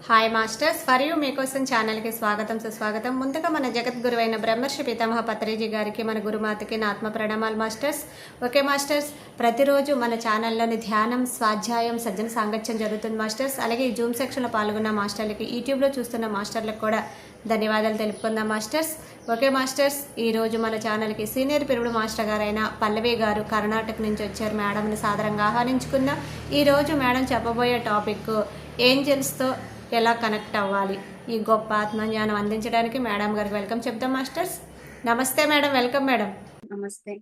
Hi masters, for you మీకోసం ఛానల్కి స్వాగతం సుస్వాగతం. ముందుగా మన జగద్గురువైన బ్రహ్మర్షి పితామహ పత్రిజీ గారికి, మన గురుమాతకి నా ఆత్మ ప్రణామాలు మాస్టర్స్. ఓకే మాస్టర్స్, ప్రతిరోజు మన ఛానల్లోని ధ్యానం, స్వాధ్యాయం, సజ్జన సాంగత్యం జరుగుతుంది మాస్టర్స్. అలాగే ఈ జూమ్ సెక్షన్లో పాల్గొన్న మాస్టర్లకి, యూట్యూబ్లో చూస్తున్న మాస్టర్లకు కూడా ధన్యవాదాలు తెలుపుకుందాం మాస్టర్స్. ఓకే మాస్టర్స్, ఈరోజు మన ఛానల్కి సీనియర్ పిరుడు మాస్టర్ గారైన పల్లవి గారు కర్ణాటక నుంచి వచ్చారు. మేడంని సాదరంగా ఆహ్వానించుకుందాం. ఈరోజు మేడం చెప్పబోయే టాపిక్ ఏంజల్స్తో ఎలా కనెక్ట్ అవ్వాలి. ఈ గొప్ప ఆత్మజ్ఞానం అందించడానికి మేడం గారికి వెల్కమ్ చెప్తాం మాస్టర్స్. నమస్తే మేడం, వెల్కమ్ మేడం. నమస్తే.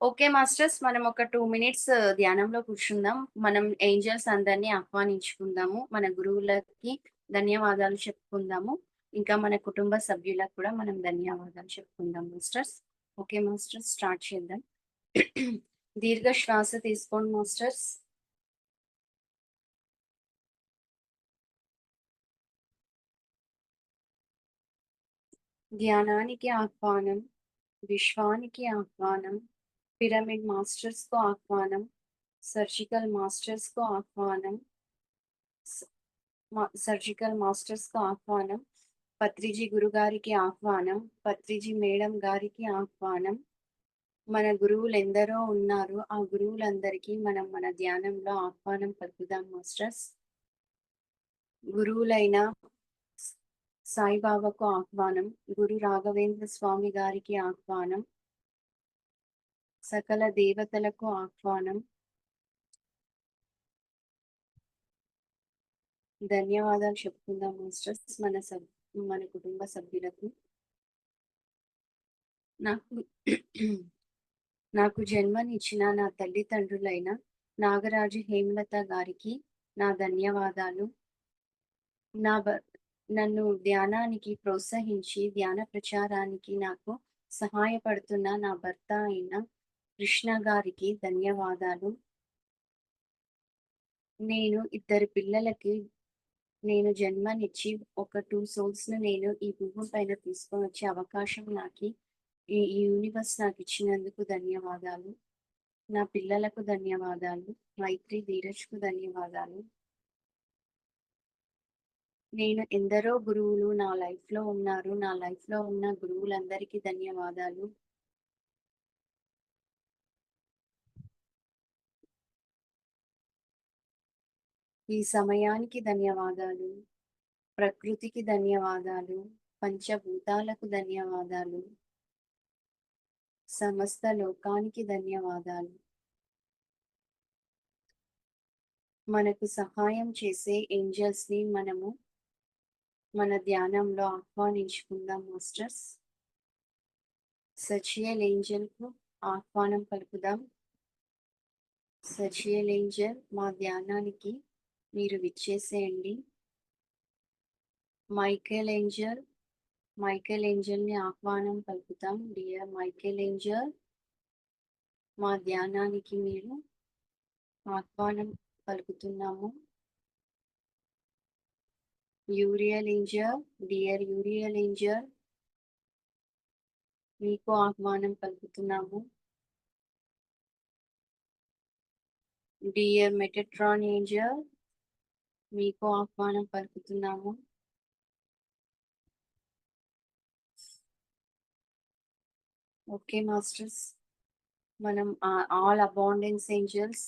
ఓకే మాస్టర్స్, మనం ఒక 2 మినిట్స్ ధ్యానంలో కూర్చుందాం. మనం ఏంజల్స్ అందరినీ ఆహ్వానించుకుందాము. మన గురువులకి ధన్యవాదాలు చెప్పుకుందాము. ఇంకా మన కుటుంబ సభ్యులకు కూడా మనం ధన్యవాదాలు చెప్పుకుందాం మాస్టర్స్. ఓకే మాస్టర్స్, స్టార్ట్ చేద్దాం. దీర్ఘ శ్వాస తీసుకోండి మాస్టర్స్. ధ్యానానికి ఆహ్వానం, విశ్వానికి ఆహ్వానం, పిరమిడ్ మాస్టర్స్ కు ఆహ్వానం, సర్జికల్ మాస్టర్స్ కు ఆహ్వానం, సర్జికల్ మాస్టర్స్ కు ఆహ్వానం, పత్రిజీ గురుగారికి ఆహ్వానం, పత్రిజీ మేడం గారికి ఆహ్వానం. మన గురువులు ఎందరో ఉన్నారు, ఆ గురువులందరికీ మనం మన ధ్యానంలో ఆహ్వానం పలుకుదాం మాస్టర్స్. గురువులైన సాయిబాబాకు ఆహ్వానం, గురు రాఘవేంద్ర స్వామి గారికి ఆహ్వానం, సకల దేవతలకు ఆహ్వానం. ధన్యవాదాలు చెప్పుకుందాం మాస్టర్స్ మన కుటుంబ సభ్యులకు. నాకు నాకు జన్మనిచ్చిన నా తల్లిదండ్రులైన నాగరాజు హేమలత గారికి నా ధన్యవాదాలు. నన్ను ధ్యానానికి ప్రోత్సహించి ధ్యాన ప్రచారానికి నాకు సహాయపడుతున్న నా భర్త అయిన కృష్ణ గారికి ధన్యవాదాలు. నేను ఇద్దరు పిల్లలకి జన్మనిచ్చి ఒక 2 సోల్స్‌ను నేను ఈ భూమి పైన తీసుకొని వచ్చే అవకాశం ఈ యూనివర్స్ నాకు ఇచ్చినందుకు ధన్యవాదాలు. నా పిల్లలకు ధన్యవాదాలు. మైత్రి ధీరజ్‌కు ధన్యవాదాలు. నేను ఎందరో గురువులు నా లైఫ్‌లో ఉన్నారు. నా లైఫ్‌లో ఉన్న గురువులందరికీ ధన్యవాదాలు. ఈ సమయానికి ధన్యవాదాలు. ప్రకృతికి ధన్యవాదాలు. పంచభూతాలకు ధన్యవాదాలు. సమస్త లోకానికి ధన్యవాదాలు. మనకు సహాయం చేసే ఏంజల్స్‌ని మనము మన ధ్యానంలో ఆహ్వానించుకుందాం మాస్టర్స్. సచియల్ ఏంజల్‌కు ఆహ్వానం పలుకుదాం. సచియల్ ఏంజల్, మా ధ్యానానికి మీరు విచ్చేసేయండి. మైకేల్ ఏంజల్‌ని ఆహ్వానం పలుకుతాం. డియర్ మైకేల్ ఏంజల్, మా ధ్యానానికి మీరు ఆహ్వానం పలుకుతున్నాము. యూరియల్ ఏంజల్, డియర్ యూరియల్ ఏంజల్, మీకు ఆహ్వానం పలుకుతున్నాము. డియర్ మెటట్రాన్ ఏంజల్, మీకు ఆహ్వానం పలుకుతున్నాము. ఓకే మాస్టర్స్, మనం all abundance angels,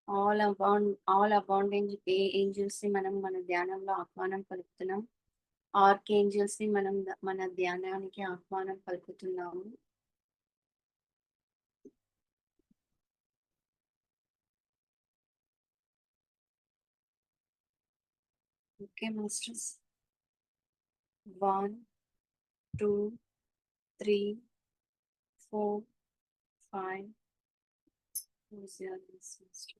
all abundance angels ని మనం మన ధ్యానంలో ఆహ్వానం పలుకుతున్నాం. ఆర్క్ ఏంజల్స్ ని మనం మన ధ్యానానికి ఆహ్వానం పలుకుతున్నాము. Okay masters, 1 2 3 4 5 master.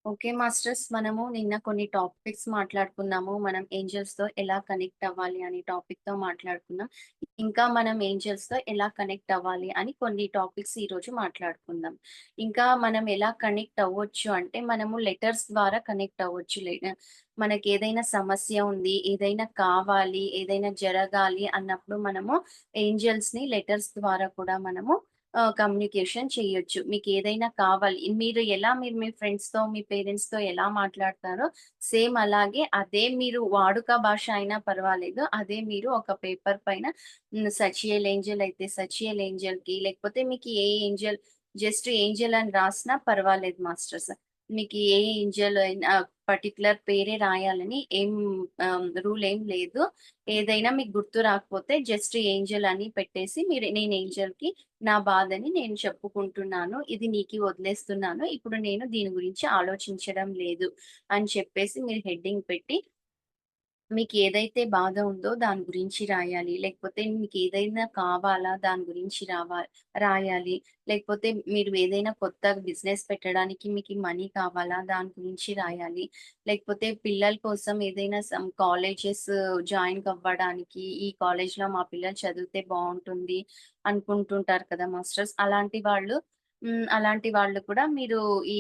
Okay masters. మనము నిన్న కొన్ని టాపిక్స్ మాట్లాడుకున్నాము. మనం ఏంజెల్స్‌తో ఎలా కనెక్ట్ అవ్వాలి అనే టాపిక్‌తో మాట్లాడుకున్నాం. ఇంకా మనం ఏంజెల్స్‌తో ఎలా కనెక్ట్ అవ్వాలి అని కొన్ని టాపిక్స్ ఈరోజు మాట్లాడుకుందాం. ఇంకా మనం ఎలా కనెక్ట్ అవ్వచ్చు అంటే మనము లెటర్స్ ద్వారా కనెక్ట్ అవ్వచ్చు. మనకేదైనా సమస్య ఉంది, ఏదైనా కావాలి, ఏదైనా జరగాలి అన్నప్పుడు మనము ఏంజెల్స్‌ని లెటర్స్ ద్వారా కూడా మనము కమ్యూనికేషన్ చేయొచ్చు. మీకేదైనా కావాలి మీరు మీ ఫ్రెండ్స్‌తో, మీ పేరెంట్స్‌తో ఎలా మాట్లాడతారో సేమ్ అలాగే అదే మీరు వాడుక భాష అయినా పర్వాలేదు. అదే మీరు ఒక పేపర్ పైన సచియల్ ఏంజెల్ అయితే సచియల్ ఏంజెల్‌కి లేకపోతే మీకు ఏ ఏంజెల్ జస్ట్ ఏంజెల్ అని రాసినా పర్వాలేదు మాస్టర్స్. మీకు ఏ ఏంజెల్ అయినా పర్టిక్యులర్ పేరే రాయాలని రూల్ ఏం లేదు. ఏదైనా మీకు గుర్తు రాకపోతే జస్ట్ ఏంజెల్ అని పెట్టేసి నేను ఏంజెల్‌కి నా బాధని నేను చెప్పుకుంటున్నాను. ఇది నీకి వదిలేస్తున్నాను. ఇప్పుడు నేను దీని గురించి ఆలోచించడం లేదు అని చెప్పేసి మీరు హెడ్డింగ్ పెట్టి మీకేదైతే బాధ ఉందో దాని గురించి రాయాలి. లేకపోతే మీకేదైనా కావాలా దాని గురించి రాయాలి. లేకపోతే మీరు ఏదైనా కొత్త బిజినెస్ పెట్టడానికి మీకి మనీ కావాలా దాని గురించి రాయాలి. లేకపోతే పిల్లల కోసం ఏదైనా కాలేజెస్ జాయిన్ అవ్వడానికి ఈ కాలేజ్‌లో మా పిల్లలు చదివితే బావుంటుంది అనుకుంటుంటారు కదా మాస్టర్స్. అలాంటి వాళ్ళు కూడా మీరు ఈ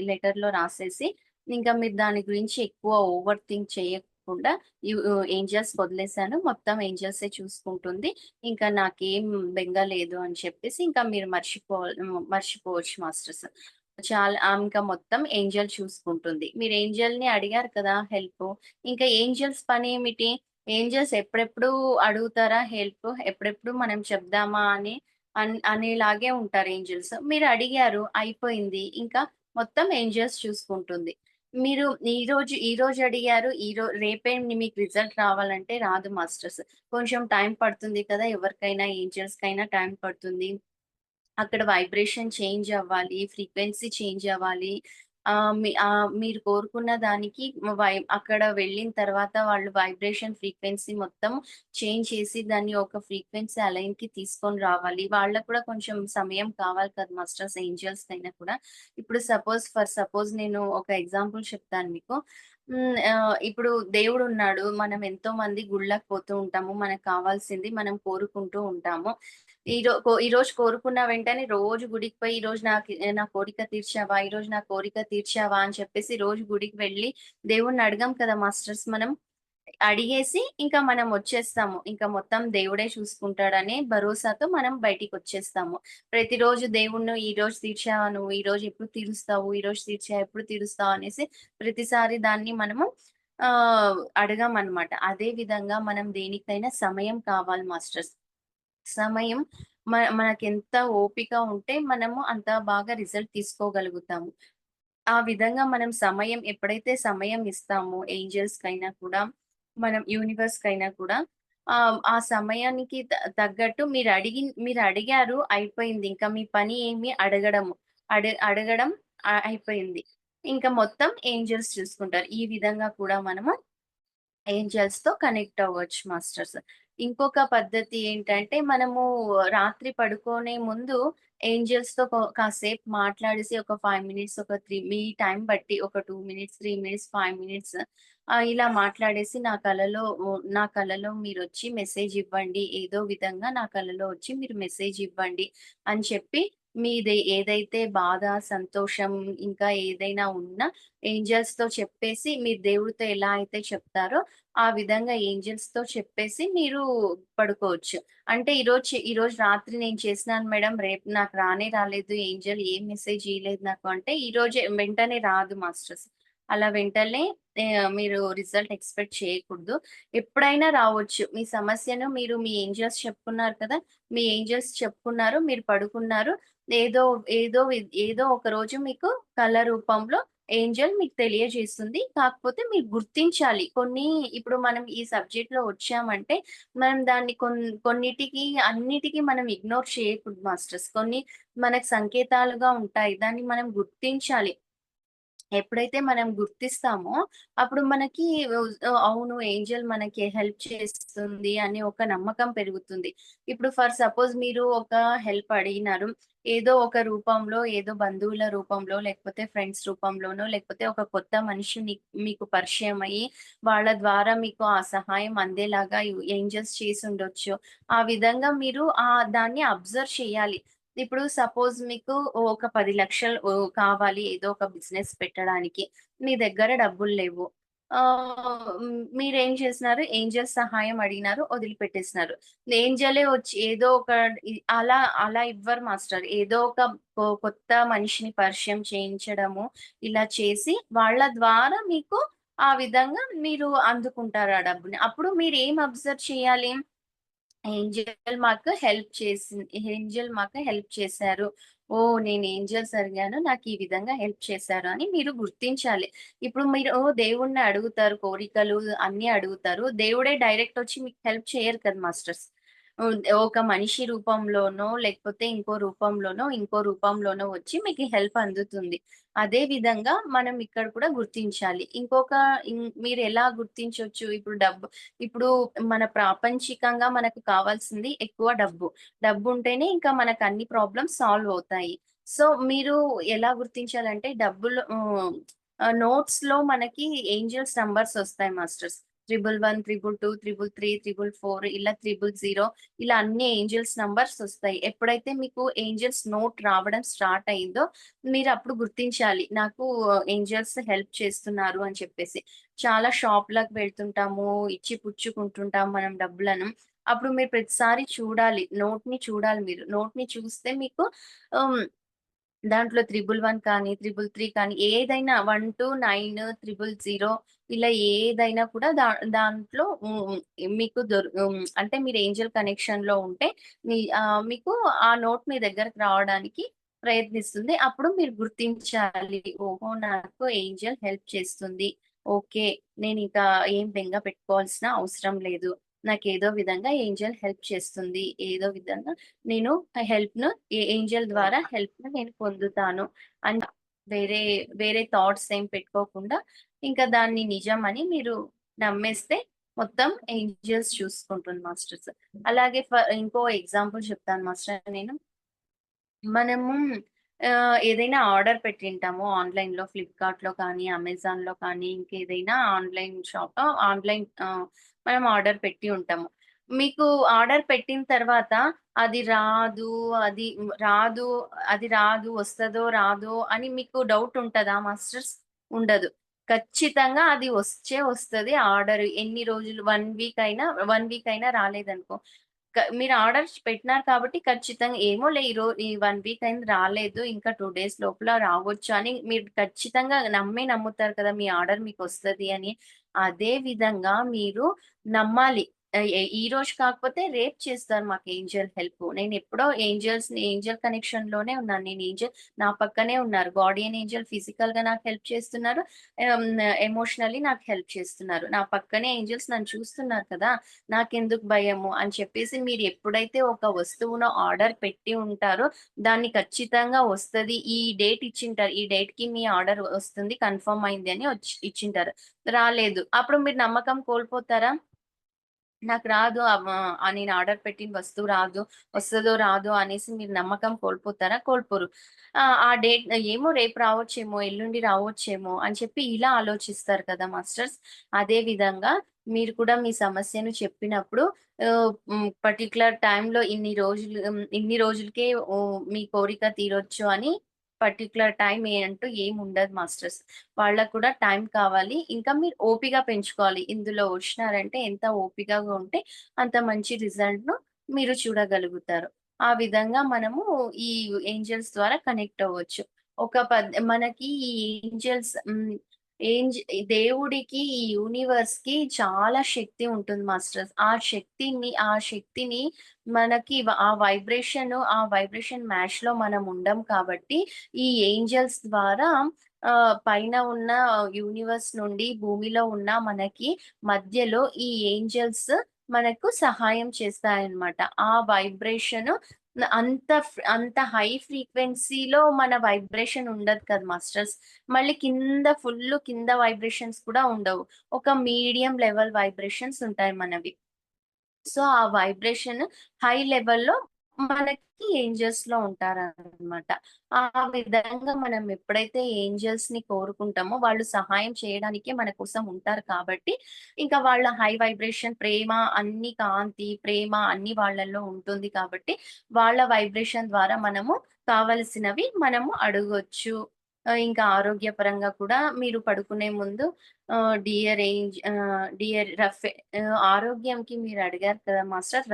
లెటర్‌లో రాసేసి ఇంకా మీరు దాని గురించి ఎక్కువ ఓవర్ థింక్ చేయకుండా ఏంజెల్స్‌కి వదిలేసాను. మొత్తం ఏంజెల్సే చూసుకుంటుంది. ఇంకా నాకేం బెంగ లేదు అని చెప్పేసి ఇంకా మీరు మర్చిపోవచ్చు మాస్టర్స్. ఇంకా మొత్తం ఏంజెల్ చూసుకుంటుంది. మీరు ఏంజెల్‌ని అడిగారు కదా హెల్పు. ఇంకా ఏంజెల్స్ పనేమిటి? ఏంజెల్స్ ఎప్పుడెప్పుడు అడుగుతారా హెల్ప్? ఎప్పుడెప్పుడు మనం చెప్దామా అనేలాగే ఉంటారు ఏంజెల్స్. మీరు అడిగారు అయిపోయింది. ఇంకా మొత్తం ఏంజెల్స్ చూసుకుంటుంది. మీరు ఈ రోజు అడిగారు. రేపే మీకు రిజల్ట్ రావాలంటే రాదు మాస్టర్స్. కొంచెం టైం పడుతుంది కదా! ఎవరికైనా ఏంజెల్స్‌కైనా టైం పడుతుంది. అక్కడ వైబ్రేషన్ చేంజ్ అవ్వాలి. ఫ్రీక్వెన్సీ చేంజ్ అవ్వాలి. మీరు కోరుకున్న దానికి అక్కడ వెళ్ళిన తర్వాత వాళ్ళు వైబ్రేషన్ ఫ్రీక్వెన్సీ మొత్తం చేంజ్ చేసి దాన్ని ఒక ఫ్రీక్వెన్సీ అలైన్‌కి తీసుకొని రావాలి. వాళ్ళకి కూడా కొంచెం సమయం కావాలి కదా మాస్టర్స్ ఏంజెల్స్‌కైనా కూడా. ఇప్పుడు సపోజ్ నేను ఒక ఎగ్జాంపుల్ చెప్తాను మీకు. ఇప్పుడు దేవుడున్నాడు. మనం ఎంతోమంది గుళ్ళకి పోతూ ఉంటాము. మనకు కావాల్సింది మనం కోరుకుంటూ ఉంటాము. ఈరోజు కోరుకున్న వెంటనే రోజు గుడికి పోయి ఈరోజు నా కోరిక తీర్చావా? ఈరోజు నా కోరిక తీర్చావా? అని చెప్పేసి రోజు గుడికి వెళ్లి దేవుడిని అడగం కదా మాస్టర్స్ మనం. అడిగేసి ఇంకా మనం వచ్చేస్తాము. ఇంకా మొత్తం దేవుడే చూసుకుంటాడనే భరోసాతో మనం బయటికొచ్చేస్తాము. ప్రతిరోజు దేవుడిని ఈరోజు తీర్చావా నువ్వు? ఈరోజు ఎప్పుడు తీరుస్తావు? ఈరోజు తీర్చావా? ఎప్పుడు తీరుస్తావు? అనేసి ప్రతిసారి దాన్ని మనము అడగమనమాట. అదే విధంగా మనం దేనికైనా సమయం కావాలి మాస్టర్స్. సమయం మనకెంత ఓపిక ఉంటే మనము అంత బాగా రిజల్ట్ తీసుకోగలుగుతాము. ఆ విధంగా మనం ఎప్పుడైతే సమయం ఇస్తామో ఏంజెల్స్‌కైనా కూడా, మనం యూనివర్స్‌కైనా కూడా ఆ సమయానికి తగ్గట్టు మీరడిగారు అయిపోయింది. ఇంకా మీ పని ఏమి అడగడం అయిపోయింది. ఇంకా మొత్తం ఏంజెల్స్ చూసుకుంటారు. ఈ విధంగా కూడా మనము ఏంజెల్స్‌తో కనెక్ట్ అవ్వచ్చు మాస్టర్స్. ఇంకొక పద్ధతి ఏంటంటే, మనము రాత్రి పడుకోనే ముందు ఏంజెల్స్‌తో కాసేపు మాట్లాడేసి ఒక 5 మినిట్స్, మీ టైం బట్టి ఒక 2 మినిట్స్, 3 మినిట్స్, 5 మినిట్స్ ఇలా మాట్లాడేసి నా కలలో మీరొచ్చి మెసేజ్ ఇవ్వండి. ఏదో విధంగా నా కలలో వచ్చి మీరు మెసేజ్ ఇవ్వండి అని చెప్పి ఏదైతే బాధ, సంతోషం ఇంకా ఏదైనా ఉన్నా ఏంజెల్స్‌తో చెప్పేసి మీరు దేవుడితో ఎలా అయితే చెప్తారో ఆ విధంగా ఏంజెల్స్‌తో చెప్పేసి మీరు పడుకోవచ్చు. అంటే ఈరోజు రాత్రి నేను చేసినాను మేడం. రేపు నాకు రాలేదు ఏంజెల్ ఏం మెసేజ్ ఇయలేదు నాకు అంటే, ఈరోజే వెంటనే రాదు మాస్టర్స్. అలా వెంటనే మీరు రిజల్ట్ ఎక్స్‌పెక్ట్ చేయకూడదు. ఎప్పుడైనా రావచ్చు. మీ సమస్యను మీరు మీ ఏంజెల్స్ చెప్పుకున్నారు కదా! మీ ఏంజెల్స్ చెప్పుకున్నారు. మీరు పడుకున్నారు. ఏదో ఏదో ఒక రోజు మీకు కల రూపంలో ఏంజెల్ మీకు తెలియజేస్తుంది. కాకపోతే మీరు గుర్తించాలి. ఇప్పుడు మనం ఈ సబ్జెక్ట్‌లో వచ్చామంటే, మనం దాన్ని అన్నిటికి మనం ఇగ్నోర్ చేయకూడదు మాస్టర్స్. కొన్ని మనకు సంకేతాలుగా ఉంటాయి. దాన్ని మనం గుర్తించాలి. ఎప్పుడైతే మనం గుర్తిస్తామో, అప్పుడు మనకి అవును ఏంజెల్ మనకి హెల్ప్ చేస్తుంది అని ఒక నమ్మకం పెరుగుతుంది. ఇప్పుడు ఫర్ సపోజ్ మీరు ఒక హెల్ప్ అడిగినారు. ఏదో ఒక రూపంలో, ఏదో బంధువుల రూపంలో, లేకపోతే ఫ్రెండ్స్ రూపంలోనో, లేకపోతే ఒక కొత్త మనిషి మీకు పరిచయం అయ్యి, వాళ్ళ ద్వారా మీకు ఆ సహాయం అందేలాగా ఏంజెల్స్ చేసుండొచ్చు. ఆ విధంగా మీరు దాన్ని అబ్జర్వ్ చేయాలి. ఇప్పుడు సపోజ్ మీకు ఒక 10,00,000 కావాలి ఏదో ఒక బిజినెస్ పెట్టడానికి. మీ దగ్గర డబ్బులు లేవు. మీరేం చేసినారు? ఏంజెల్స్ సహాయం అడిగినారు, వదిలిపెట్టేసినారు. ఏంజెలే వచ్చి ఏదో ఒక అలా ఇవ్వరు మాస్టర్. ఏదో ఒక కొత్త మనిషిని పరిచయం చేయించడము, ఇలా చేసి వాళ్ళ ద్వారా మీకు ఆ విధంగా మీరు అందుకుంటారు ఆ డబ్బుని. అప్పుడు మీరేం అబ్జర్వ్ చేయాలి? ఏంజెల్ మాకు హెల్ప్ చేశారు. ఓహ్! నేను ఏంజెల్స్ అడిగాను. నాకు ఈ విధంగా హెల్ప్ చేశారు అని మీరు గుర్తించాలి. ఇప్పుడు మీరు దేవుడిని అడుగుతారు. కోరికలు అన్నీ అడుగుతారు. దేవుడే డైరెక్ట్ వచ్చి మీకు హెల్ప్ చేయరు కదా మాస్టర్స్. ఒక మనిషి రూపంలోనో, లేకపోతే ఇంకో రూపంలోనో వచ్చి మీకు హెల్ప్ అందుతుంది. అదే విధంగా మనం ఇక్కడ కూడా గుర్తించాలి. మీరెలా గుర్తించొచ్చు? ఇప్పుడు మన ప్రాపంచికంగా మనకు కావాల్సింది ఎక్కువ డబ్బు. డబ్బుంటేనే ఇంకా మనకు అన్ని ప్రాబ్లమ్స్ సాల్వ్ అవుతాయి. సో, మీరు ఎలా గుర్తించాలంటే నోట్స్‌లో మనకి ఏంజెల్స్ నంబర్స్ ఒస్తాయి మాస్టర్స్. 111, 222, 333, 444 ఇలా 000 ఇలా అన్ని ఏంజెల్స్ నంబర్స్ ఒస్తాయి. ఎప్పుడైతే మీకు ఏంజెల్స్ నోట్ రావడం స్టార్ట్ అయిందో, మీరప్పుడు గుర్తించాలి. నాకు ఏంజెల్స్ హెల్ప్ చేస్తున్నారు అని చెప్పేసి. చాలా షాప్‌లకు వెళ్తుంటాము. ఇచ్చి పుచ్చుకుంటుంటాం మనం డబ్బులను. అప్పుడు మీరు ప్రతిసారి చూడాలి. నోట్‌ని చూడాలి మీరు. నోట్‌ని చూస్తే మీకు హ్మ్. దాంట్లో 111 కానీ, 333 కానీ ఏదైనా 129, 000 ఇలా ఏదైనా కూడా దాంట్లో మీకు అంటే మీరు ఏంజెల్ కనెక్షన్‌లో ఉంటే మీకు ఆ నోట్ మీ దగ్గరకు రావడానికి ప్రయత్నిస్తుంది. అప్పుడు మీరు గుర్తించాలి. ఓహో! నాకు ఏంజెల్ హెల్ప్ చేస్తుంది. ఓకే. నేనింకా ఏం బెంగ పెట్టుకోవాల్సిన అవసరం లేదు. నాకేదో విధంగా ఏంజెల్ హెల్ప్ చేస్తుంది. ఏదో విధంగా నేను ఏంజెల్ ద్వారా హెల్ప్‌ని నేను పొందుతాను. అని వేరే, వేరే థాట్స్ ఏం పెట్టుకోకుండా ఇంకా దాన్ని నిజమని మీరు నమ్మేస్తే మొత్తం ఏంజెల్స్ చూసుకుంటుంది మాస్టర్స్. అలాగే ఇంకో ఎగ్జాంపుల్ చెప్తాను మాస్టర్ నేను. మనము ఏదైనా ఆర్డర్ పెట్టింటాము ఆన్‌లైన్‌లో ఫ్లిప్‌కార్ట్‌లో కానీ, అమెజాన్‌లో కానీ, ఇంకేదైనా మనం ఆర్డర్ పెట్టి ఉంటాము. మీకు ఆర్డర్ పెట్టిన తర్వాత అది రాదు, అది రాదు, అది రాదు, వస్తదో రాదో అని మీకు డౌట్ ఉంటదా మాస్టర్స్? ఉండదు. ఖచ్చితంగా అది వస్తది ఆర్డర్ ఎన్ని రోజులు 1 వీక్ అయినా రాలేదనుకో మీరు ఆర్డర్స్ పెట్టినారు కాబట్టి ఖచ్చితంగా ఏమోలే ఈ 1 వీక్ అయింది రాలేదు. ఇంకా 2 డేస్ లోపల రావచ్చు అని మీరు ఖచ్చితంగా నమ్ముతారు కదా! మీ ఆర్డర్ మీకొస్తది అని. అదే విధంగా మీరు నమ్మాలి. ఈరోజు కాకపోతే రేపు చేస్తారు మాకు ఏంజెల్ హెల్ప్. నేనెప్పుడో ఏంజెల్ కనెక్షన్‌లోనే ఉన్నాను. నా పక్కనే ఉన్నారు. గార్డియన్ ఏంజెల్ ఫిజికల్‌గా నాకు హెల్ప్ చేస్తున్నారు. ఆహ్, ఎమోషనల్లీ నాకు హెల్ప్ చేస్తున్నారు. నా పక్కనే ఏంజెల్స్ నన్ను చూస్తున్నారు కదా! నాకెందుకు భయము అని చెప్పేసి మీరు ఎప్పుడైతే ఒక వస్తువును ఆర్డర్ పెట్టి ఉంటారో, దాన్ని ఖచ్చితంగా వస్తది. ఈ డేట్ ఇచ్చింటారు. ఈ డేట్‌కి మీ ఆర్డర్ వస్తుంది. కన్ఫర్మ్ అయింది అని ఇచ్చింటారు. రాలేదు. అప్పుడు మీరు నమ్మకం కోల్పోతారా? నాకు రాదు నేను ఆర్డర్ పెట్టిన వస్తువు రాదు. వస్తదో రాదో అనేసి మీరు నమ్మకం కోల్పోతారా? కోల్పోరు. ఆ డేట్ ఏమో రేపు రావచ్చేమో, ఎల్లుండి రావచ్చేమో అని చెప్పి ఇలా ఆలోచిస్తారు కదా మాస్టర్స్. అదే విధంగా మీరు కూడా మీ సమస్యను చెప్పినప్పుడు పర్టిక్యులర్ టైమ్‌లో ఇన్ని రోజులకే మీ కోరిక తీరొచ్చు అని పర్టిక్యులర్ టైమ్ అంటూ ఏముండదు మాస్టర్స్. వాళ్ళకి కూడా టైం కావాలి. ఇంకా మీరు ఓపిక పెంచుకోవాలి. ఇందులో వచ్చినారంటే ఎంత ఓపికగా ఉంటే అంత మంచి రిజల్ట్‌ను మీరు చూడగలుగుతారు. ఆ విధంగా మనము ఈ ఏంజెల్స్ ద్వారా కనెక్ట్ అవ్వచ్చు. మనకి ఈ ఏంజెల్స్ దేవుడికి, ఈ యూనివర్స్‌కి చాలా శక్తి ఉంటుంది మాస్టర్స్. ఆ శక్తిని మనకి ఆ వైబ్రేషన్ మ్యాచ్‌లో మనం ఉండం కాబట్టి, ఈ ఏంజెల్స్ ద్వారా పైన ఉన్న యూనివర్స్ నుండి భూమిలో ఉన్న మనకి మధ్యలో ఈ ఏంజెల్స్ మనకు సహాయం చేస్తాయన్నమాట. ఆ వైబ్రేషను అంత హై ఫ్రీక్వెన్సీలో మన వైబ్రేషన్ ఉండదు కదా మాస్టర్స్. మళ్ళీ కింద వైబ్రేషన్స్ కూడా ఉండవు. ఒక మీడియం లెవెల్ వైబ్రేషన్స్ ఉంటాయి మనవి. సో, ఆ వైబ్రేషన్ హై లెవెల్‌లో మనకి ఏంజెల్స్‌లో ఉంటారనమాట. ఆ విధంగా మనం ఎప్పుడైతే ఏంజెల్స్‌ని కోరుకుంటామో, వాళ్ళు సహాయం చేయడానికే మన కోసం ఉంటారు కాబట్టి, ఇంకా వాళ్ళ హై వైబ్రేషన్ ప్రేమ, అన్ని కాంతి, ప్రేమ అన్నీ వాళ్ళలో ఉంటుంది కాబట్టి, వాళ్ళ వైబ్రేషన్ ద్వారా మనము కావలసినవి మనము అడగొచ్చు. ఇంకా ఆరోగ్యపరంగా కూడా మీరు పడుకునే ముందు డియర్ ఆరోగ్యంకి మీరు అడిగారు కదా మాస్టర్.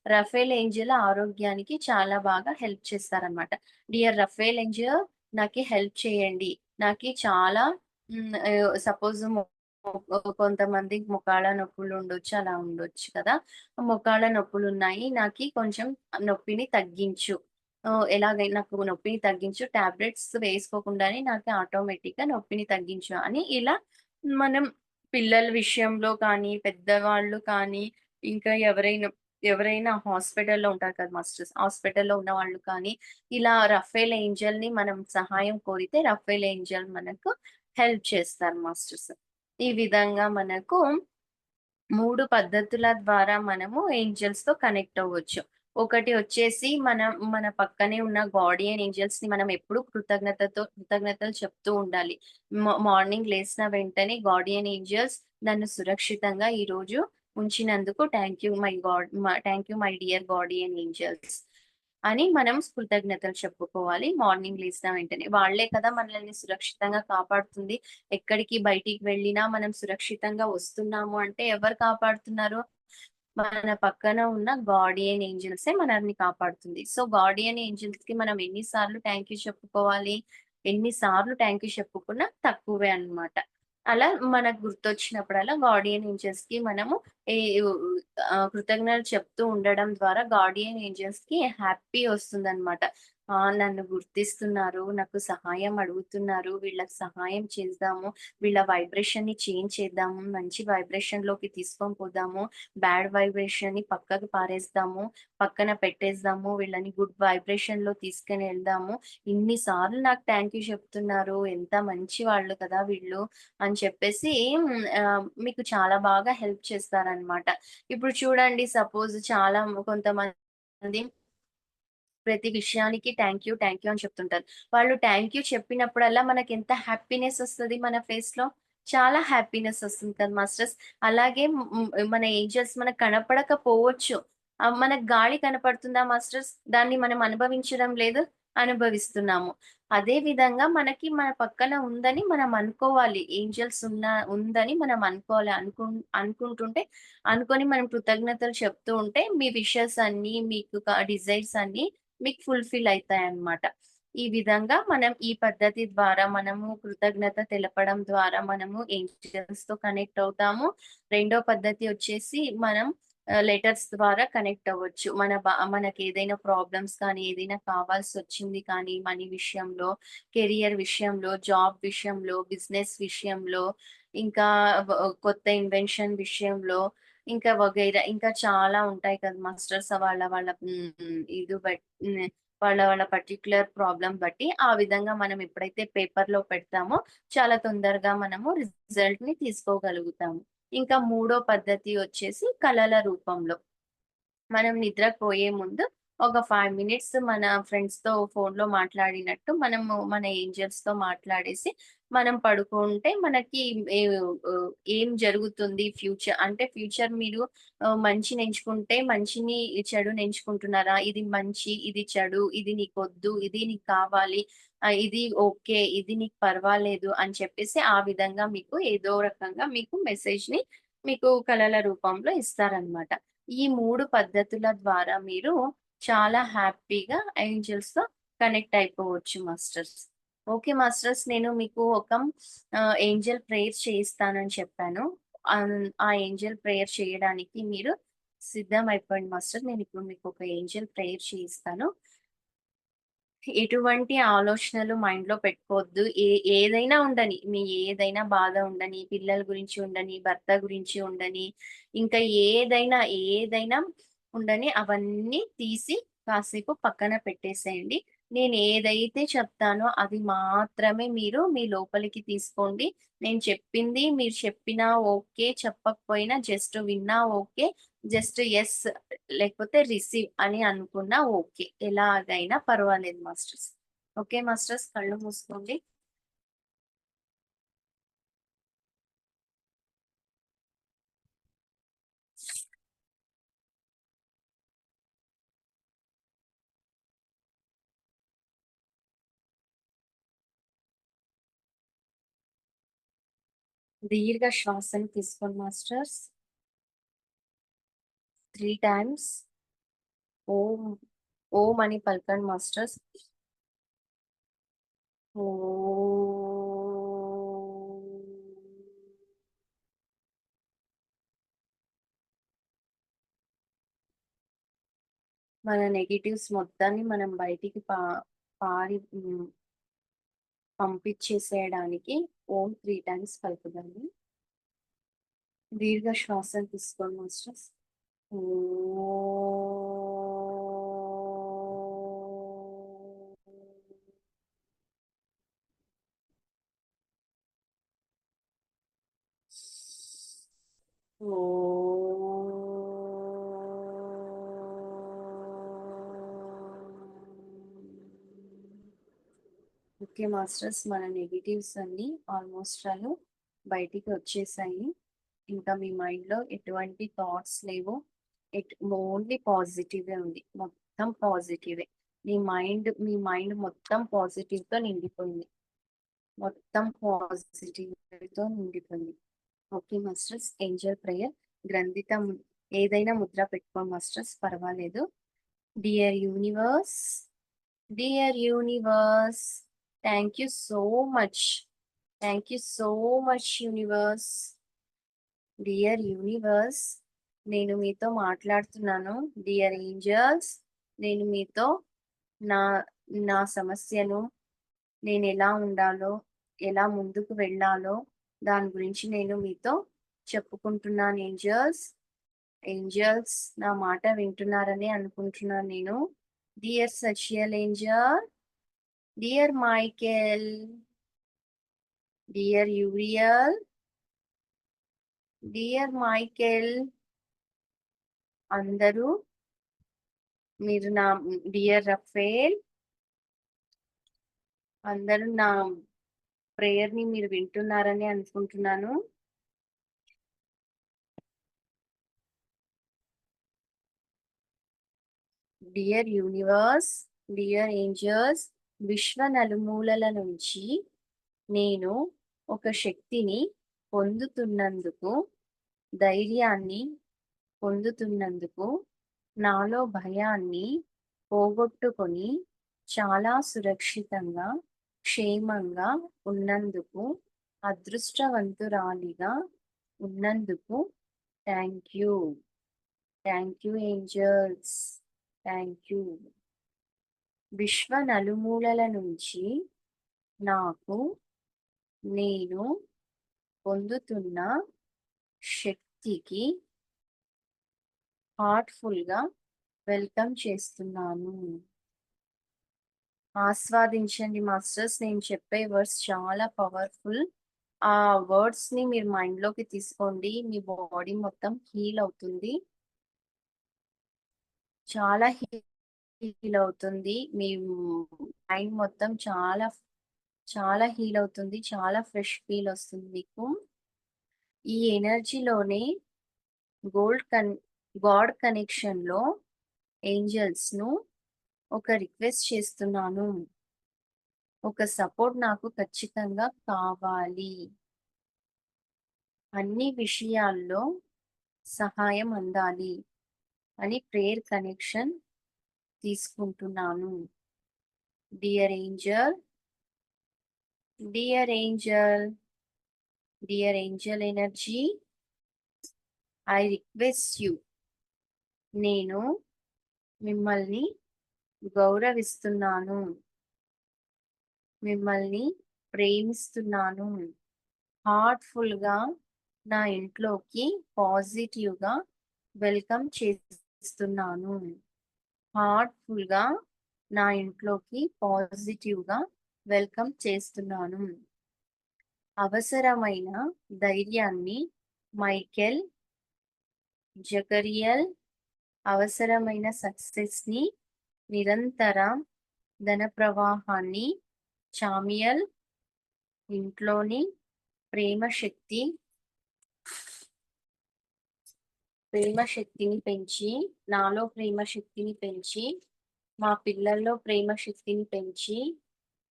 రఫేల్ ఏంజెల్ ఆరోగ్యానికి చాలా బాగా హెల్ప్ చేస్తారనమాట. డియర్ రఫేల్ ఏంజెల్, నాకి హెల్ప్ చేయండి. నాకి చాలా సపోజ్ కొంతమందికి మోకాళ్ళ నొప్పులు ఉండొచ్చు. అలా ఉండొచ్చు కదా! మోకాళ్ళ నొప్పులున్నాయి. నాకి కొంచెం నొప్పిని తగ్గించు. నాకు నొప్పిని తగ్గించు. టాబ్లెట్స్ వేసుకోకుండానే నాకు ఆటోమేటిక్‌గా నొప్పిని తగ్గించు అని ఇలా మనం పిల్లల విషయంలో కానీ, పెద్దవాళ్ళు కానీ, ఇంకా ఎవరైనా హాస్పిటల్‌లో ఉంటారు కదా మాస్టర్స్. హాస్పిటల్‌లో ఉన్నవాళ్ళు కానీ, ఇలా రఫేల్ ఏంజెల్‌ని మనం సహాయం కోరితే రఫేల్ ఏంజెల్ మనకు హెల్ప్ చేస్తారు మాస్టర్స్. ఈ విధంగా మనకు 3 పద్ధతుల ద్వారా మనము ఏంజెల్స్‌తో కనెక్ట్ అవ్వచ్చు. ఒకటి వచ్చేసి మన పక్కనే ఉన్న గార్డియన్ ఏంజెల్స్‌ని మనం ఎప్పుడూ కృతజ్ఞతలు చెప్తూ ఉండాలి. మార్నింగ్ లేసిన వెంటనే గార్డియన్ ఏంజెల్స్, నన్ను సురక్షితంగా ఈరోజు ఉంచినందుకు thank you my dear guardian angels అని మనం కృతజ్ఞతలు చెప్పుకోవాలి మార్నింగ్ లేసిన వెంటనే. వాళ్ళే కదా మనల్ని సురక్షితంగా కాపాడుతుంది. ఎక్కడికి బయటికి వెళ్ళినా మనం సురక్షితంగా వస్తున్నాము అంటే ఎవరు కాపాడుతున్నారు? మన పక్కన ఉన్న గార్డియన్ ఏంజెల్సే మనల్ని కాపాడుతుంది. సో, గార్డియన్ ఏంజెల్స్‌కి మనం ఎన్ని సార్లు థాంక్ యూ చెప్పుకోవాలి? ఎన్ని సార్లు థాంక్ యూ చెప్పుకున్నా తక్కువే అన్నమాట. అలా మనకు గుర్తొచ్చినప్పుడల్లా గార్డియన్ ఏంజెల్స్‌కి మనము ఈ ఉ కృతజ్ఞతలు చెప్తూ ఉండడం ద్వారా గార్డియన్ ఏంజెల్స్‌కి హ్యాపీ వస్తుందన్నమాట. నన్ను గుర్తిస్తున్నారు, నాకు సహాయం అడుగుతున్నారు, వీళ్ళకి సహాయం చేద్దాము, వీళ్ళ వైబ్రేషన్‌ని చేంజ్ చేద్దాము, మంచి వైబ్రేషన్‌లోకి తీసుకొని పోదాము, బ్యాడ్ వైబ్రేషన్‌ని పక్కకు పారేద్దాము, పక్కన పెట్టేద్దాము, వీళ్ళని గుడ్ వైబ్రేషన్‌లో తీసుకొని వెళ్దాము. ఇన్ని సార్లు నాకు థాంక్ యూ చెప్తున్నారు, ఎంత మంచి వాళ్ళు కదా వీళ్ళు అని చెప్పేసి మీకు చాలా బాగా హెల్ప్ చేస్తారనమాట. ఇప్పుడు చూడండి సపోజ్ కొంతమంది ప్రతి విషయానికి థాంక్ యూ అని చెప్తుంటారు. వాళ్ళు థాంక్ యూ చెప్పినప్పుడల్లా మనకెంత హ్యాపీనెస్ ఒస్తది మన ఫేస్‌లో. చాలా హ్యాపీనెస్ ఒస్తుంది కదా మాస్టర్స్. అలాగే మన ఏంజెల్స్ మనకు కనపడకపోవచ్చు. మనకు గాలి కనపడుతుందా మాస్టర్స్? దాన్ని మనం అనుభవించడం లేదు. అనుభవిస్తున్నాము. అదే విధంగా మనకి మన పక్కన ఉందని మనం అనుకోవాలి. ఉందని మనం అనుకోవాలి. అనుకుంటుంటే అనుకోని మనం కృతజ్ఞతలు చెప్తూ ఉంటే మీ విషెస్ అన్నీ, మీకు డిజైర్స్ అన్నీ మీకు ఫుల్‌ఫిల్ అయితాయన్నమాట. ఈ విధంగా మనం ఈ పద్ధతి ద్వారా మనము కృతజ్ఞత తెలపడం ద్వారా మనము ఏంజెల్స్‌తో కనెక్ట్ అవుతాము. రెండో పద్ధతి వచ్చేసి మనం లెటర్స్ ద్వారా కనెక్ట్ అవ్వచ్చు. మనకేదైనా ప్రాబ్లమ్స్ కానీ, ఏదైనా కావాల్సొచ్చింది కానీ, మనీ విషయంలో, కెరియర్ విషయంలో, జాబ్ విషయంలో, బిజినెస్ విషయంలో, ఇంకా కొత్త ఇన్వెన్షన్ విషయంలో, ఇంకా వగైరా ఇంకా చాలా ఉంటాయి కదా మాస్టర్స్. వాళ్ళ వాళ్ళ హ్మ్. ఇది బట్ హ్మ్. వాళ్ళ పర్టిక్యులర్ ప్రాబ్లమ్ బట్టి ఆ విధంగా మనం ఎప్పుడైతే పేపర్‌లో పెడతామో చాలా తొందరగా మనము రిజల్ట్‌ని తీసుకోగలుగుతాము. ఇంకా మూడో పద్ధతి వచ్చేసి కలల రూపంలో. మనం నిద్రపోయే ముందు ఒక 5 మినిట్స్ మన ఫ్రెండ్స్‌తో ఫోన్‌లో మాట్లాడినట్టు మన ఏంజెల్స్‌తో మాట్లాడేసి మనం పడుకుంటే మనకి ఏ ఏం జరుగుతుంది ఫ్యూచర్ మీరు మంచిని ఎంచుకుంటే చెడుని ఎంచుకుంటున్నారా? ఇది మంచి, ఇది చెడు, ఇది నీకొద్దు, ఇది నీకు కావాలి, ఇది ఓకే, ఇది నీకు పర్వాలేదు అని చెప్పేసి ఆ విధంగా మీకు ఏదో రకంగా మీకు మెసేజ్‌ని మీకు కలల రూపంలో ఇస్తారనమాట. ఈ 3 పద్ధతుల ద్వారా మీరు చాలా హ్యాపీగా ఏంజెల్స్‌తో కనెక్ట్ అయిపోవచ్చు మాస్టర్స్. Okay masters. నేను మీకు ఒక ఏంజెల్ ప్రేయర్ చేయిస్తానని చెప్పాను. ఆ ఏంజెల్ ప్రేయర్ చేయడానికి మీరు సిద్ధం అయిపోండి మాస్టర్. నేనిప్పుడు మీకొక ఏంజెల్ ప్రేయర్ చేయిస్తాను. ఎటువంటి ఆలోచనలు మైండ్‌లో పెట్టుకోవద్దు. ఏదైనా ఉండని, ఏదైనా బాధ ఉండని, పిల్లల గురించి ఉండని, భర్త గురించి ఉండని, ఇంకా ఏదైనా ఉండని. అవన్నీ తీసి కాసేపు పక్కన పెట్టేసేయండి. నేను ఏదైతే చెప్తానో అది మాత్రమే మీరు మీ లోపలికి తీసుకోండి. నేను చెప్పింది మీరు చెప్పినా ఓకే, చెప్పకపోయినా జస్ట్ విన్నా ఓకే, జస్ట్ యెస్ లేకపోతే రిసీవ్ అని అనుకున్నా ఓకే. ఎలాగైనా పర్వాలేదు మాస్టర్స్. ఓకే మాస్టర్స్, కళ్ళు మూసుకోండి. దీర్ఘ శ్వాసను తీసుకోండి మాస్టర్స్. 3 టైమ్స్ ఓం ఓం అని పలకండి మాస్టర్స్. మన నెగటివ్స్ మొత్తాన్ని మనం బయటికి పారి పంపించేసేయడానికి ఓం 3 టైమ్స్ పలుకుదాన్ని. దీర్ఘ శ్వాసను తీసుకోండి మాస్టర్స్. ఓకే మాస్టర్స్, మన నెగిటివ్స్ అన్ని ఆల్మోస్ట్ ఆల్ బయటికి వచ్చేసాయి. ఇంకా మీ మైండ్లో ఎటువంటి థాట్స్ లేవు. ఓన్లీ పాజిటివే ఉంది, మొత్తం పాజిటివే. మీ మైండ్ మొత్తం పాజిటివ్తో నిండిపోయింది, మొత్తం పాజిటివ్తో నిండిపోయింది. ఓకే మాస్టర్స్, ఏంజల్ ప్రేయర్ గ్రంథిత ఏదైనా ముద్ర పెట్టుకోండి మాస్టర్స్, పర్వాలేదు. Dear universe, dear universe, thank you so much, thank you so much universe. Dear universe, నేను మీతో మాట్లాడుతున్నాను. డియర్ ఏంజల్స్, నేను మీతో నా నా సమస్యను, నేను ఎలా ఉండాలో, ఎలా ముందుకు వెళ్ళాలో దాని గురించి నేను మీతో చెప్పుకుంటున్నాను. ఏంజల్స్, ఏంజల్స్ నా మాట వింటున్నారని అనుకుంటున్నాను నేను. Dear Sachiel angel, dear Michael, dear Uriel, dear Michael, అందరూ మీరు నా డియర్ రఫేల్, అందరూ నా ప్రేయర్ ని మీరు వింటున్నారని అనుకుంటున్నాను. డియర్ యూనివర్స్, డియర్ ఏంజల్స్, విశ్వ నలుమూలల నుంచి నేను ఒక శక్తిని పొందుతున్నందుకు, ధైర్యాన్ని పొందుతున్నందుకు, నాలో భయాన్ని పోగొట్టుకొని చాలా సురక్షితంగా, క్షేమంగా ఉన్నందుకు, అదృష్టవంతురాలిగా ఉన్నందుకు thank you, thank you angels, thank you. విశ్వ నలుమూలల నుంచి నాకు నేను పొందుతున్న శక్తికి హార్ట్ఫుల్గా వెల్కమ్ చేస్తున్నాను. ఆస్వాదించండి మాస్టర్స్, నేను చెప్పే వర్డ్స్ చాలా పవర్ఫుల్. ఆ వర్డ్స్ ని మీరు మైండ్ లోకి తీసుకోండి, మీ బాడీ మొత్తం హీల్ అవుతుంది, చాలా హీల్ అవుతుంది. మీ మైండ్ మొత్తం చాలా చాలా హీల్ అవుతుంది, చాలా ఫ్రెష్ ఫీల్ వస్తుంది మీకు. ఈ ఎనర్జీలోనే గాడ్ కనెక్షన్ లో ఏంజల్స్ ను ఒక రిక్వెస్ట్ చేస్తున్నాను. ఒక సపోర్ట్ నాకు ఖచ్చితంగా కావాలి, అన్ని విషయాల్లో సహాయం అందాలి అని ప్రేయర్ కనెక్షన్ తీసుకుంటున్నాను. Dear Angel, dear Angel, dear Angel energy, I request you, నేను మిమ్మల్ని గౌరవిస్తున్నాను, మిమ్మల్ని ప్రేమిస్తున్నాను. హార్ట్ఫుల్గా నా ఇంట్లోకి పాజిటివ్గా వెల్కమ్ చేస్తున్నాను. హార్ట్‌ఫుల్‌గా నా ఇంట్లోకి పాజిటివ్‌గా వెల్కమ్ చేస్తున్నాను. అవసరమైన ధైర్యాన్ని మైకేల్ జకరియల్, అవసరమైన సక్సెస్‌ని, నిరంతర ధన ప్రవాహాన్ని చామియల్, ఇంట్లోని ప్రేమ శక్తి ప్రేమ శక్తిని పెంచి, నాలో ప్రేమ శక్తిని పెంచి, మా పిల్లల్లో ప్రేమ శక్తిని పెంచి,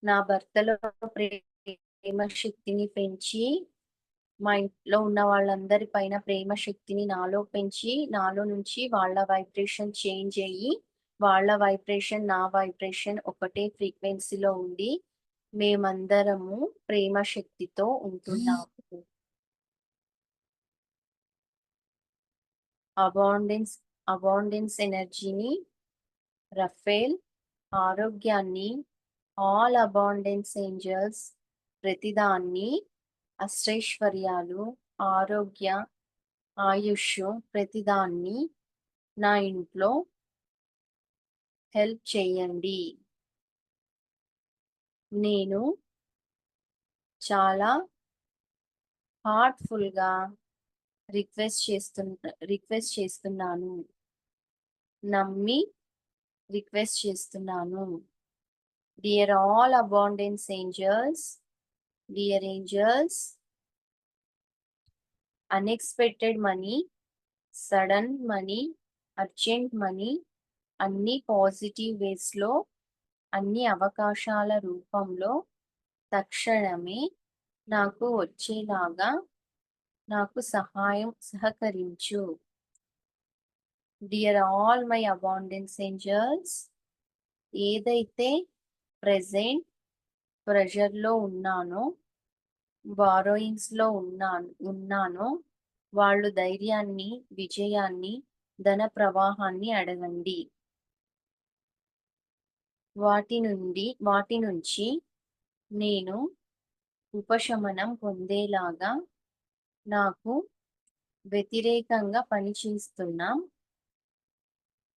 నా భర్తలో ప్రేమ శక్తిని పెంచి, మా ఇంట్లో ఉన్న వాళ్ళందరి పైన ప్రేమ శక్తిని నాలో పెంచి, నాలో నుంచి వాళ్ళ వైబ్రేషన్ చేంజ్ అయ్యి, వాళ్ళ వైబ్రేషన్, నా వైబ్రేషన్ ఒకటే ఫ్రీక్వెన్సీలో ఉండి, మేమందరము ప్రేమ శక్తితో ఉంటున్నాము. అబాండెన్స్ అబాండెన్స్ ఎనర్జీని, రఫేల్ ఆరోగ్యాన్ని, ఆల్ అబాండెన్స్ ఏంజల్స్ ప్రతిదాన్ని, అష్టైశ్వర్యాలు, ఆరోగ్య, ఆయుష్ ప్రతిదాన్ని నా ఇంట్లో హెల్ప్ చేయండి. నేను చాలా హార్ట్‌ఫుల్‌గా రిక్వెస్ట్ చేస్తున్నాను. నమ్మి రిక్వెస్ట్ చేస్తున్నాను. Dear all abundance angels, dear angels, unexpected money, sudden money, urgent money అన్ని పాజిటివ్ వేస్‌లో, అన్ని అవకాశాల రూపంలో తక్షణమే నాకు వచ్చేలాగా నాకు సహకరించు. Dear all my abundance angels, ఏదైతే ప్రెజెంట్ ప్రెషర్‌లో ఉన్నానో, బారోయింగ్స్‌లో ఉన్నానో, వాళ్ళు ధైర్యాన్ని, విజయాన్ని, ధన ప్రవాహాన్ని అడగండి. వాటి నుంచి నేను ఉపశమనం పొందేలాగా నాకు వ్యతిరేకంగా పనిచేస్తున్న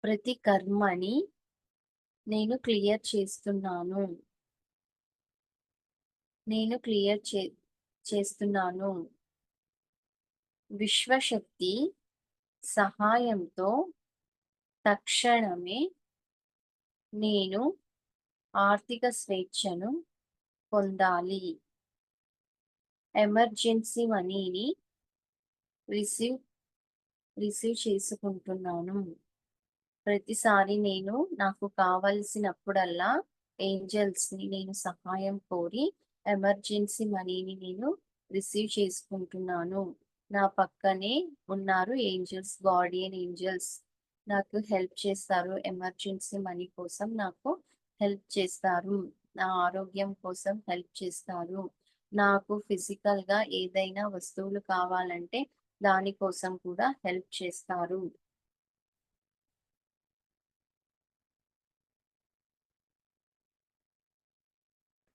ప్రతి కర్మని నేను క్లియర్ చేస్తున్నాను. చేస్తున్నాను. విశ్వశక్తి సహాయంతో తక్షణమే నేను ఆర్థిక స్వేచ్ఛను పొందాలి. ఎమర్జెన్సీ మనీని రిసీవ్ చేసుకుంటున్నాను. ప్రతిసారి నాకు కావలసినప్పుడల్లా ఏంజల్స్‌ని నేను సహాయం కోరి ఎమర్జెన్సీ మనీని నేను రిసీవ్ చేసుకుంటున్నాను. నా పక్కనే ఉన్నారు ఏంజల్స్, గార్డియన్ ఏంజల్స్. నాకు హెల్ప్ చేస్తారు. ఎమర్జెన్సీ మనీ కోసం నాకు హెల్ప్ చేస్తారు. నా ఆరోగ్యం కోసం హెల్ప్ చేస్తారు. నాకు ఫిజికల్‌గా ఏదైనా వస్తువులు కావాలంటే దానికోసం కూడా హెల్ప్ చేస్తారు.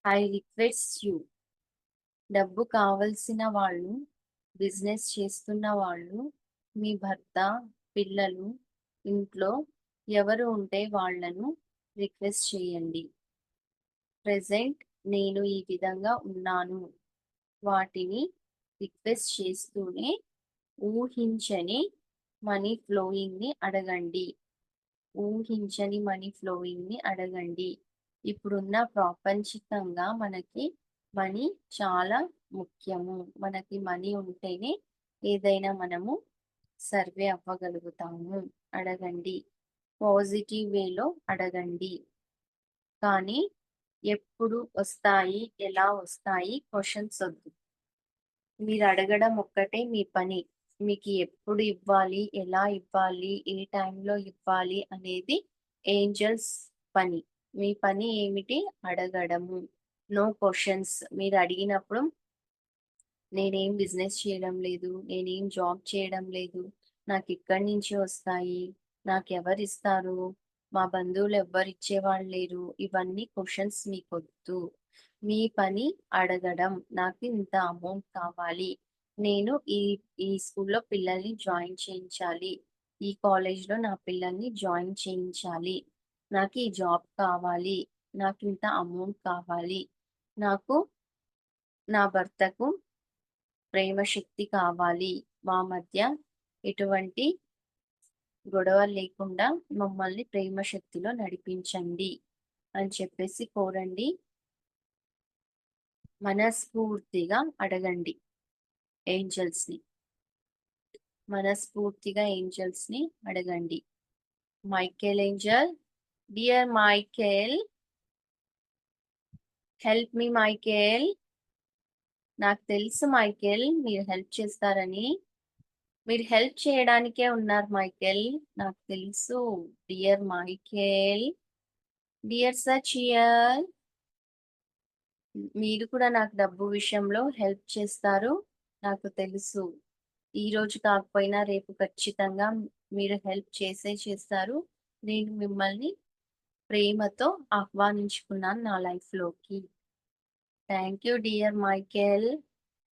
ఐ రిక్వెస్ట్ యూ, డబ్బు కావలసిన వాళ్ళు, బిజినెస్ చేస్తున్న వాళ్ళు, మీ భర్త, పిల్లలు, ఇంట్లో ఎవరు ఉంటే వాళ్ళను రిక్వెస్ట్ చేయండి. ప్రెజెంట్ నేను ఈ విధంగా ఉన్నాను. వాటిని రిక్వెస్ట్ చేస్తూనే ఊహించని మనీ ఫ్లోయింగ్‌ని అడగండి. ఊహించని మనీ ఫ్లోయింగ్‌ని అడగండి. ఇప్పుడున్న ప్రాపంచికంగా మనకి మనీ చాలా ముఖ్యము. మనకి మనీ ఉంటేనే ఏదైనా మనము సర్వే అవ్వగలుగుతాము. అడగండి. పాజిటివ్ వేలో అడగండి. కానీ ఎప్పుడు వస్తాయి, ఎలా వస్తాయి క్వెషన్స్ వద్దు. మీరు అడగడం ఒక్కటే మీ పని. మీకు ఎప్పుడు ఇవ్వాలి, ఎలా ఇవ్వాలి, ఏ టైంలో ఇవ్వాలి అనేది ఏంజల్స్ పని. మీ పని ఏమిటి? అడగడము. No questions. మీరు అడిగినప్పుడు నేనేం బిజినెస్ చేయడం లేదు, నేనేం జాబ్ చేయడం లేదు, నాకెక్కడి నుంచి వస్తాయి, నాకెవరిస్తారు, మా బంధువులు ఎవ్వరిచ్చేవాళ్ళు లేరు, ఇవన్నీ క్వెషన్స్ మీకొద్దు. మీ పని అడగడం. నాకు ఇంత అమౌంట్ కావాలి, నేను ఈ ఈ స్కూల్లో పిల్లల్ని జాయిన్ చేయించాలి, ఈ కాలేజ్లో నా పిల్లల్ని జాయిన్ చేయించాలి, నాకు ఈ జాబ్ కావాలి, నాకు ఇంత అమౌంట్ కావాలి, నాకు నా భర్తకు ప్రేమ శక్తి కావాలి, మా మధ్య ఎటువంటి గొడవ లేకుండా మమ్మల్ని ప్రేమ శక్తిలో నడిపించండి అని చెప్పేసి కోరండి. మనస్ఫూర్తిగా అడగండి ఏంజల్స్ని. మనస్ఫూర్తిగా ఏంజల్స్ని అడగండి. Michael Angel, dear Michael, help me Michael. నాకు తెలుసు మైకేల్ మీరు హెల్ప్ చేస్తారని. మీరు హెల్ప్ చేయడానికే ఉన్నారు మైకేల్, నాకు తెలుసు. డియర్ మైకేల్, డియర్ సచియల్, మీరు కూడా నాకు డబ్బు విషయంలో హెల్ప్ చేస్తారు నాకు తెలుసు. ఈ రోజు కాకపోయినా రేపు ఖచ్చితంగా మీరు హెల్ప్ చేస్తారు. నేను మిమ్మల్ని ప్రేమతో ఆహ్వానించుకున్నాను నా లైఫ్లోకి. Thank you dear Michael,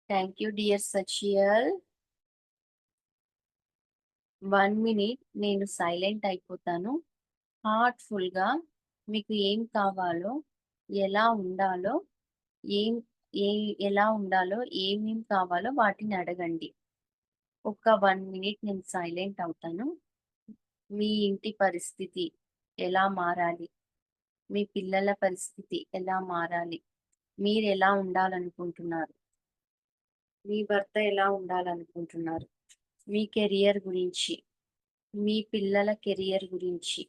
thank you dear Sachiel. 1 minute నేను సైలెంట్ అయిపోతాను. హార్ట్ఫుల్గా మీకు ఏం కావాలో, ఎలా ఉండాలో, ఏం ఏ ఎలా ఉండాలో, ఏమేం కావాలో వాటిని అడగండి. ఒక 1 మినిట్ నేను సైలెంట్ అవుతాను. మీ ఇంటి పరిస్థితి ఎలా మారాలి, మీ పిల్లల పరిస్థితి ఎలా మారాలి, మీరు ఎలా ఉండాలనుకుంటున్నారు, మీ భర్త ఎలా ఉండాలనుకుంటున్నారు, మీ కెరియర్ గురించి, మీ పిల్లల కెరియర్ గురించి,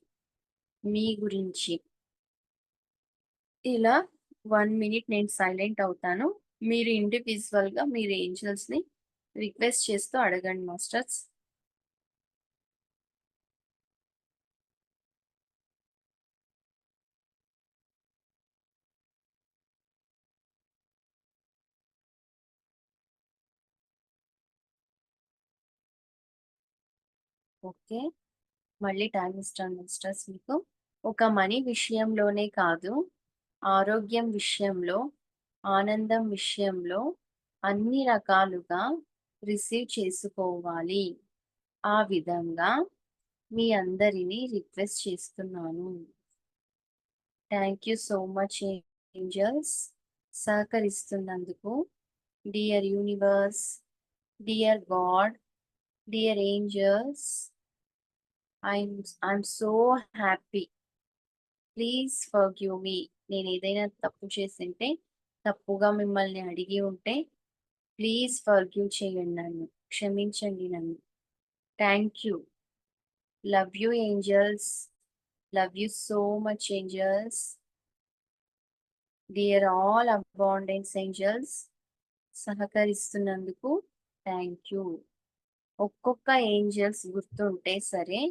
మీ గురించి, ఇలా 1 మినిట్ నేను సైలెంట్ అవుతాను. మీరు ఇండివిజువల్గా మీరు ఏంజల్స్ని రిక్వెస్ట్ చేస్తూ అడగండి మాస్టర్స్. ఓకే, మళ్ళీ టైం ఇస్తాను మాస్టర్స్ మీకు. ఒక మనీ విషయంలోనే కాదు, ఆరోగ్యం విషయంలో, ఆనందం విషయంలో అన్ని రకాలుగా రిసీవ్ చేసుకోవాలి. ఆ విధంగా మీ అందరినీ రిక్వెస్ట్ చేస్తున్నాను. Thank you so much angels సహకరిస్తున్నందుకు. Dear universe, dear God, dear angels, I'm so happy. Please forgive me. నేను ఏదైనా తప్పు చేసింటే, తప్పుగా మిమ్మల్ని అడిగి ఉంటే ప్లీజ్ ఫర్గివ్ చేయండి నన్ను, క్షమించండి నన్ను. Thank you. Love you angels, love you so much angels. Dear all abundance angels సహకరిస్తున్నందుకు థ్యాంక్ యూ. ఒక్కొక్క ఏంజల్స్ గుర్తుంటే సరే,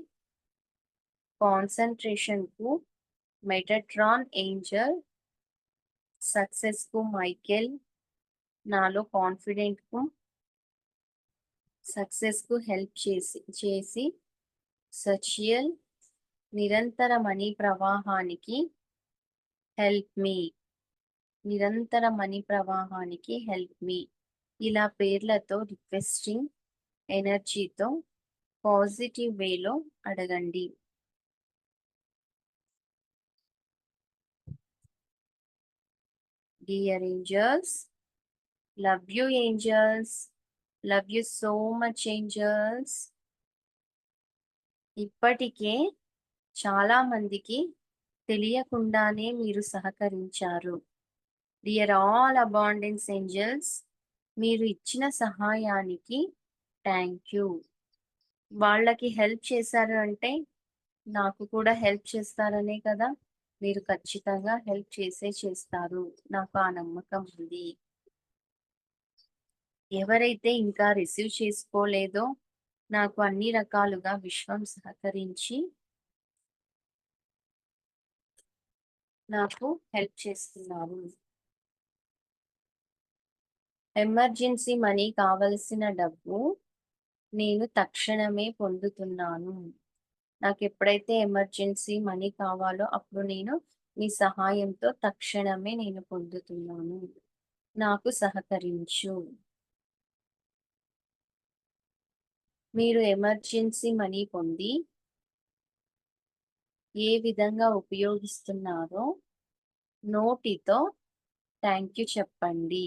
కాన్సన్ట్రేషన్కు మెటట్రాన్ ఏంజల్, సక్సెస్కు మైకేల్, నాలో కాన్ఫిడెంట్కు సక్సెస్కు హెల్ప్ చేసి సచియల్, నిరంతర మనీ ప్రవాహానికి హెల్ప్ మీ, నిరంతర మనీ ప్రవాహానికి హెల్ప్ మీ. ఇలా పేర్లతో రిక్వెస్టింగ్ ఎనర్జీతో పాజిటివ్ వేలో అడగండి. Dear angels, love you angels, love you so much angels. ఇప్పటికే చాలా మందికి తెలియకుండానే మీరు సహకరించారు. డియర్ ఆల్ అబాండెన్స్ ఏంజల్స్, మీరు ఇచ్చిన సహాయానికి థ్యాంక్ యూ. వాళ్ళకి హెల్ప్ చేశారు అంటే నాకు కూడా హెల్ప్ చేస్తారనే కదా. మీరు ఖచ్చితంగా హెల్ప్ చేస్తారు, నాకు ఆ నమ్మకం ఉంది. ఎవరైతే ఇంకా రిసీవ్ చేసుకోలేదో, నాకు అన్ని రకాలుగా విశ్వం సహకరించి నాకు హెల్ప్ చేస్తున్నారు. ఎమర్జెన్సీ మనీ కావలసిన డబ్బు నేను తక్షణమే పొందుతున్నాను. నాకు ఎప్పుడైతే ఎమర్జెన్సీ మనీ కావాలో అప్పుడు నేను మీ సహాయంతో తక్షణమే నేను పొందుతున్నాను. నాకు సహకరించు. మీరు ఎమర్జెన్సీ మనీ పొంది ఏ విధంగా ఉపయోగిస్తున్నారో నోటితో థ్యాంక్ యూ చెప్పండి.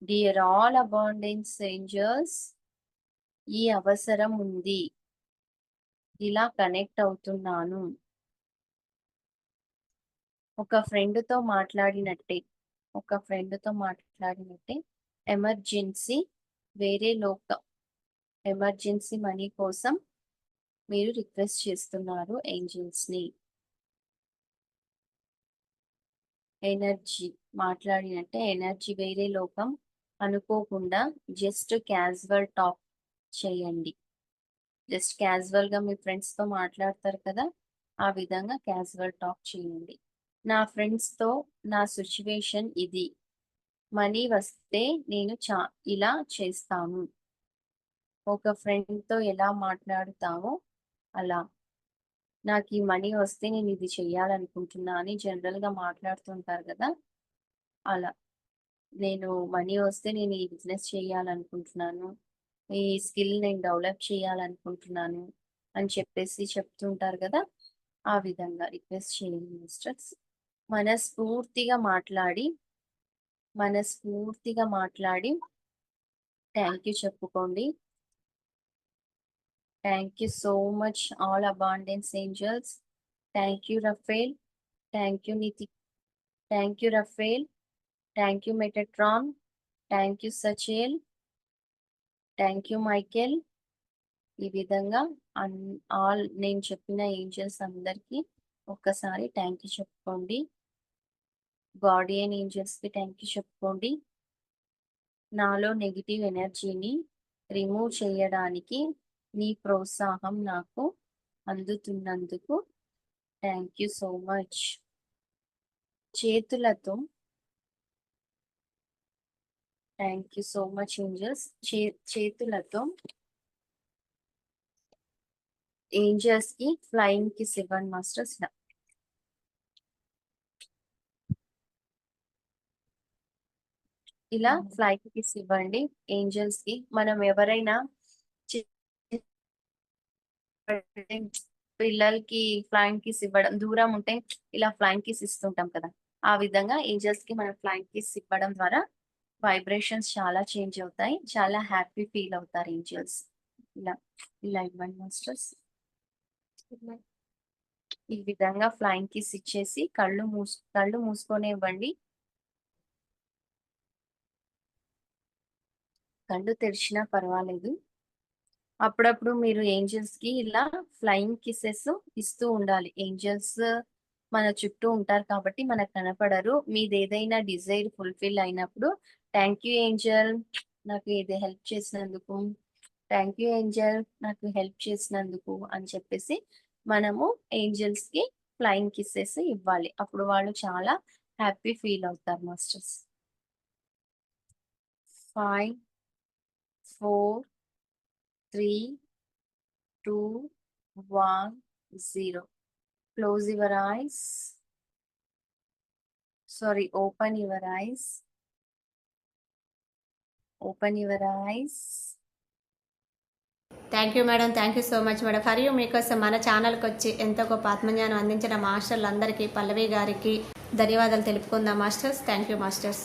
డియర్ ఆల్ అబాండెన్స్ ఏంజల్స్, ఈ అవసరం ఉంది, ఇలా కనెక్ట్ అవుతున్నాను. ఒక ఫ్రెండ్తో మాట్లాడినట్టే ఎమర్జెన్సీ వేరే లోకం ఎమర్జెన్సీ మనీ కోసం మీరు రిక్వెస్ట్ చేస్తున్నారు ఏంజల్స్ని. ఎనర్జీ మాట్లాడినట్టే ఎనర్జీ వేరే లోకం అనుకోకుండా జస్ట్ క్యాజువల్ టాక్ చేయండి. జస్ట్ క్యాజువల్గా మీ ఫ్రెండ్స్తో మాట్లాడతారు కదా, ఆ విధంగా క్యాజువల్ టాక్ చేయండి. నా ఫ్రెండ్స్తో నా సిచ్యువేషన్ ఇది, మనీ వస్తే నేను ఇలా చేస్తాను. ఒక ఫ్రెండ్తో ఎలా మాట్లాడుతామో అలా, నాకు ఈ మనీ వస్తే నేను ఇది చెయ్యాలనుకుంటున్నా అని జనరల్గా మాట్లాడుతుంటారు కదా, అలా నేను మనీ వస్తే నేను ఈ బిజినెస్ చేయాలనుకుంటున్నాను, ఈ స్కిల్ నేను డెవలప్ చేయాలనుకుంటున్నాను అని చెప్పేసి చెప్తుంటారు కదా, ఆ విధంగా రిక్వెస్ట్ చేయండి మిస్టర్స్. మనస్ఫూర్తిగా మాట్లాడి థ్యాంక్ యూ చెప్పుకోండి. Thank you so much all abundance angels. Thank you Raphael, thank you నితి, thank you Raphael, thank you Metatron, thank you Sachiel, thank you Michael. ఈ విధంగా ఆల్ నేను చెప్పిన ఏంజల్స్ అందరికీ ఒక్కసారి థ్యాంక్ యూ చెప్పుకోండి. గార్డియన్ ఏంజల్స్కి థ్యాంక్ యూ చెప్పుకోండి. నాలో నెగిటివ్ ఎనర్జీని రిమూవ్ చేయడానికి మీ ప్రోత్సాహం నాకు అందుతున్నందుకు థ్యాంక్ యూ సో మచ్. చేతులతో thank you so much angels. చేతులతో ఏంజల్స్ కి ఫ్లయింగ్ కిస్ ఇవ్వండి మాస్టర్స్. ఇలా ఫ్లయింగ్ కిస్ ఇవ్వండి ఏంజల్స్ కి. మనం ఎవరైనా పిల్లలకి ఫ్లయింగ్ కిస్ ఇవ్వడం, దూరం ఉంటే ఇలా ఫ్లయింగ్ కిస్ ఇస్తుంటాం కదా, ఆ విధంగా ఏంజల్స్ కి మనం ఫ్లయింగ్ కిస్ ఇవ్వడం ద్వారా వైబ్రేషన్స్ చాలా చేంజ్ అవుతాయి, చాలా హ్యాపీ ఫీల్ అవుతారు ఏంజల్స్. ఇలా ఇలా ఇవ్వండి మాస్టర్స్. ఈ విధంగా ఫ్లయింగ్ కిస్ ఇచ్చేసి కళ్ళు మూసుకొని ఇవ్వండి. కళ్ళు తెరిచినా పర్వాలేదు. అప్పుడప్పుడు మీరు ఏంజల్స్ కి ఇలా ఫ్లయింగ్ కిసెస్ ఇస్తూ ఉండాలి. ఏంజల్స్ మన చుట్టూ ఉంటారు కాబట్టి మనకు కనపడరు. మీది ఏదైనా డిజైర్ ఫుల్ఫిల్ అయినప్పుడు థ్యాంక్ యూ ఏంజల్ నాకు ఇది హెల్ప్ చేసినందుకు, థ్యాంక్ యూ ఏంజల్ నాకు హెల్ప్ చేసినందుకు అని చెప్పేసి మనము ఏంజల్స్ కి ఫ్లయింగ్ కిసెస్ ఇవ్వాలి. అప్పుడు వాళ్ళు చాలా హ్యాపీ ఫీల్ అవుతారు masters. 5 4 3 2 1 0. Close your eyes. Sorry, open your eyes. Open your eyes. Thank you madam, thank you so much madam. For you మీకోసం మన ఛానల్కి వచ్చి ఎంతో గొప్ప ఆత్మజ్ఞానం అందించిన మాస్టర్లందరికీ, పల్లవి గారికి ధన్యవాదాలు తెలుపుకుందాం మాస్టర్స్. Thank you masters.